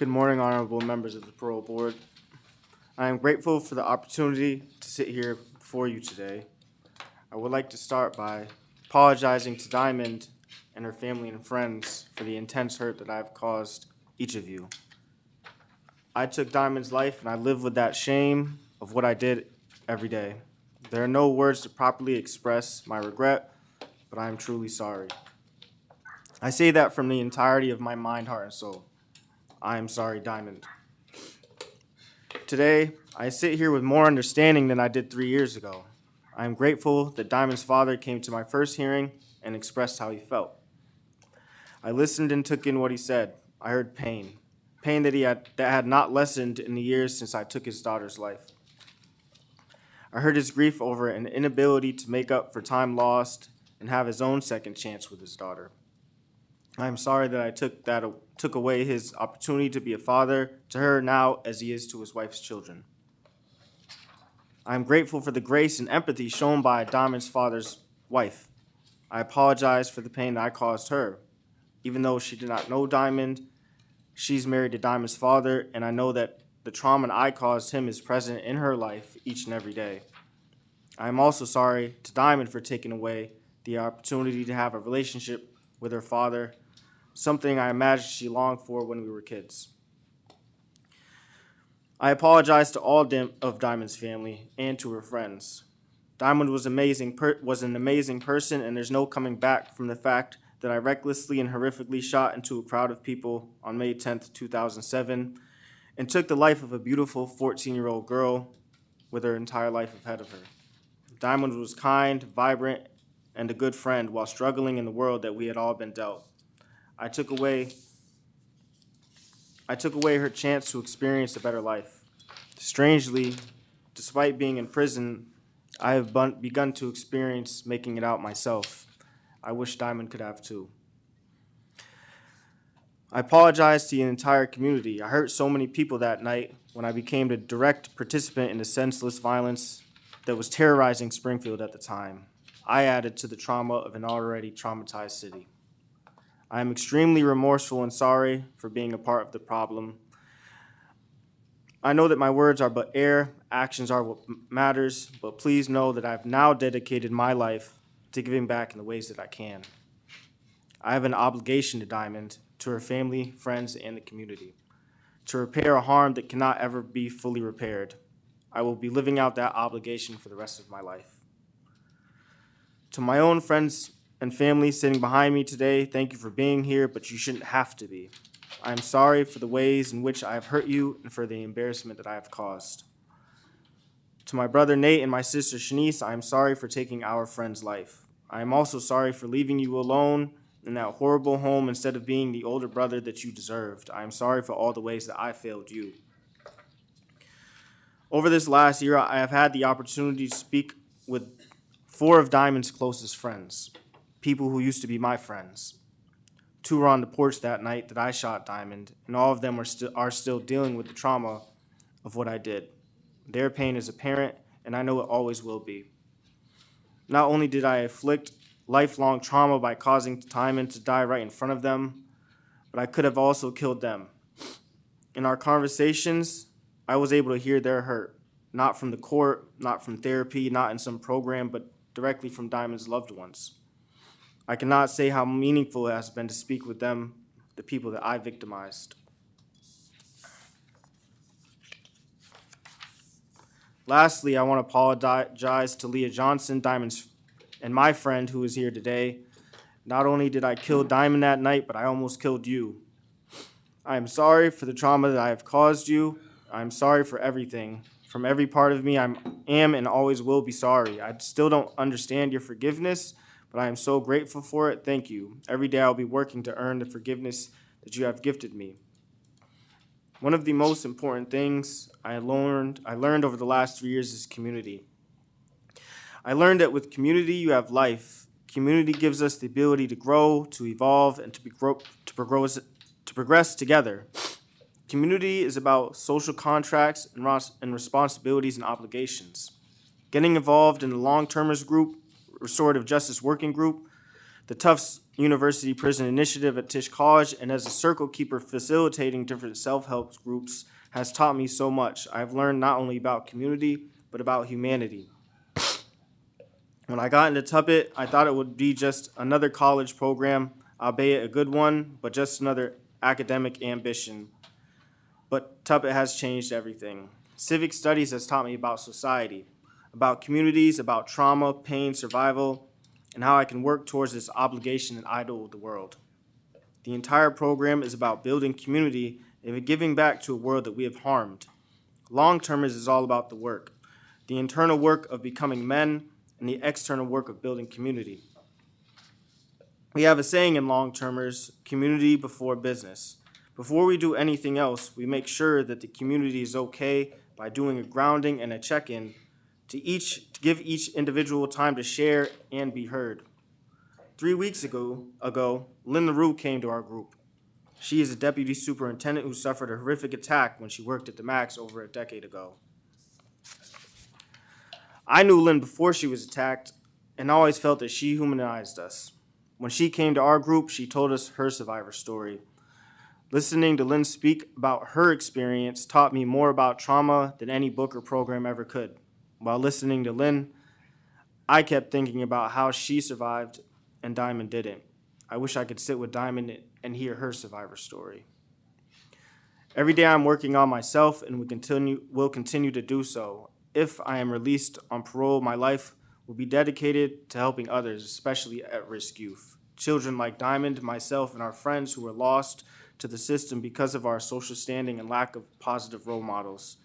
Good morning, honorable members of the parole board. I am grateful for the opportunity to sit here before you today. I would like to start by apologizing to Diamond and her family and friends for the intense hurt that I've caused each of you. I took Diamond's life and I live with that shame of what I did every day. There are no words to properly express my regret, but I am truly sorry. I say that from the entirety of my mind, heart, and soul. I am sorry, Diamond. Today, I sit here with more understanding than I did 3 years ago. I am grateful that Diamond's father came to my first hearing and expressed how he felt. I listened and took in what he said. I heard pain that had not lessened in the years since I took his daughter's life. I heard his grief over an inability to make up for time lost and have his own second chance with his daughter. I am sorry that I took away his opportunity to be a father to her now as he is to his wife's children. I am grateful for the grace and empathy shown by Diamond's father's wife. I apologize for the pain that I caused her. Even though she did not know Diamond, she's married to Diamond's father, and I know that the trauma I caused him is present in her life each and every day. I am also sorry to Diamond for taking away the opportunity to have a relationship with her father, something I imagine she longed for when we were kids. I apologize to all of Diamond's family and to her friends. Diamond was an amazing person, and there's no coming back from the fact that I recklessly and horrifically shot into a crowd of people on May 10th, 2007, and took the life of a beautiful 14-year-old girl with her entire life ahead of her. Diamond was kind, vibrant, and a good friend while struggling in the world that we had all been dealt. I took away her chance to experience a better life. Strangely, despite being in prison, I have begun to experience making it out myself. I wish Diamond could have too. I apologize to the entire community. I hurt so many people that night when I became a direct participant in the senseless violence that was terrorizing Springfield at the time. I added to the trauma of an already traumatized city. I am extremely remorseful and sorry for being a part of the problem. I know that my words are but air, actions are what matters, but please know that I have now dedicated my life to giving back in the ways that I can. I have an obligation to Diamond, to her family, friends, and the community, to repair a harm that cannot ever be fully repaired. I will be living out that obligation for the rest of my life. To my own friends and family sitting behind me today, thank you for being here, but you shouldn't have to be. I am sorry for the ways in which I have hurt you and for the embarrassment that I have caused. To my brother Nate and my sister Shanice, I am sorry for taking our friend's life. I am also sorry for leaving you alone in that horrible home instead of being the older brother that you deserved. I am sorry for all the ways that I failed you. Over this last year, I have had the opportunity to speak with 4 of Diamond's closest friends, people who used to be my friends. 2 were on the porch that night that I shot Diamond, and all of them are still dealing with the trauma of what I did. Their pain is apparent, and I know it always will be. Not only did I inflict lifelong trauma by causing Diamond to die right in front of them, but I could have also killed them. In our conversations, I was able to hear their hurt, not from the court, not from therapy, not in some program, but directly from Diamond's loved ones. I cannot say how meaningful it has been to speak with them, the people that I victimized. Lastly, I want to apologize to Leah Johnson, Diamond's and my friend who is here today. Not only did I kill Diamond that night, but I almost killed you. I am sorry for the trauma that I have caused you. I am sorry for everything. From every part of me, I am and always will be sorry. I still don't understand your forgiveness, but I am so grateful for it. Thank you. Every day I'll be working to earn the forgiveness that you have gifted me. One of the most important things I learned over the last 3 years is community. I learned that with community, you have life. Community gives us the ability to grow, to evolve, and to progress together. Community is about social contracts and responsibilities and obligations. Getting involved in the long-termers group, restorative justice working group, the Tufts University Prison Initiative at Tisch College, and as a circle keeper facilitating different self-help groups has taught me so much. I've learned not only about community, but about humanity. When I got into Tuppet, I thought it would be just another college program, albeit a good one, but just another academic ambition. But Tuppet has changed everything. Civic studies has taught me about society, about communities, about trauma, pain, survival, and how I can work towards this obligation and idol of the world. The entire program is about building community and giving back to a world that we have harmed. Long-termers is all about the work, the internal work of becoming men and the external work of building community. We have a saying in long-termers, community before business. Before we do anything else, we make sure that the community is okay by doing a grounding and a check-in to give each individual time to share and be heard. 3 weeks ago, Lynn LaRue came to our group. She is a deputy superintendent who suffered a horrific attack when she worked at the Max over a decade ago. I knew Lynn before she was attacked and always felt that she humanized us. When she came to our group, she told us her survivor story. Listening to Lynn speak about her experience taught me more about trauma than any book or program ever could. While listening to Lynn, I kept thinking about how she survived and Diamond didn't. I wish I could sit with Diamond and hear her survivor story. Every day I'm working on myself and will continue to do so. If I am released on parole, my life will be dedicated to helping others, especially at-risk youth. Children like Diamond, myself, and our friends who were lost to the system because of our social standing and lack of positive role models.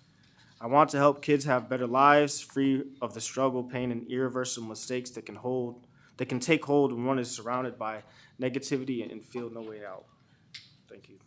I want to help kids have better lives, free of the struggle, pain, and irreversible mistakes that can take hold when one is surrounded by negativity and feel no way out. Thank you.